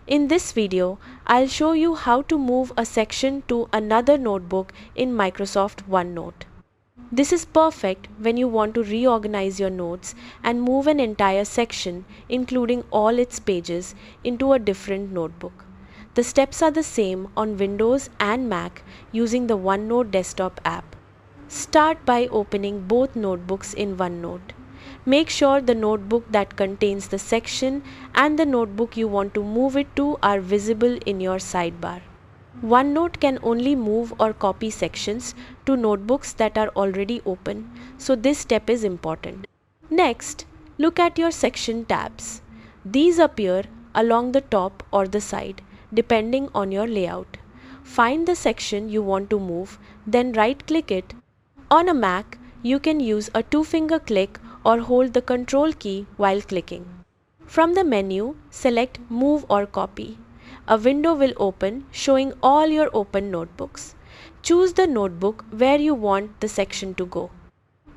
In this video, I'll show you how to move a section to another notebook in Microsoft OneNote. This is perfect when you want to reorganize your notes and move an entire section, including all its pages, into a different notebook. The steps are the same on Windows and Mac using the OneNote desktop app. Start by opening both notebooks in OneNote. Make sure the notebook that contains the section and the notebook you want to move it to are visible in your sidebar. OneNote can only move or copy sections to notebooks that are already open, so this step is important. Next, look at your section tabs. These appear along the top or the side, depending on your layout. Find the section you want to move, then right-click it. On a Mac, you can use a two-finger click or hold the Control key while clicking. From the menu, select Move or Copy. A window will open showing all your open notebooks. Choose the notebook where you want the section to go.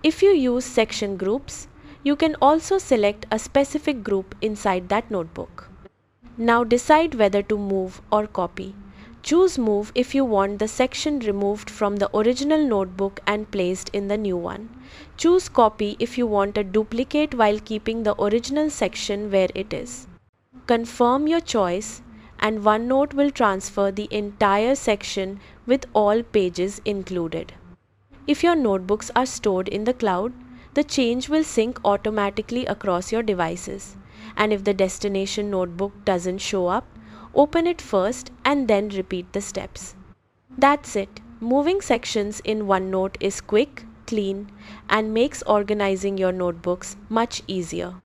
If you use section groups, you can also select a specific group inside that notebook. Now decide whether to move or copy. Choose Move if you want the section removed from the original notebook and placed in the new one. Choose Copy if you want a duplicate while keeping the original section where it is. Confirm your choice and OneNote will transfer the entire section with all pages included. If your notebooks are stored in the cloud, the change will sync automatically across your devices. And if the destination notebook doesn't show up, open it first and then repeat the steps. That's it. Moving sections in OneNote is quick, clean, and makes organizing your notebooks much easier.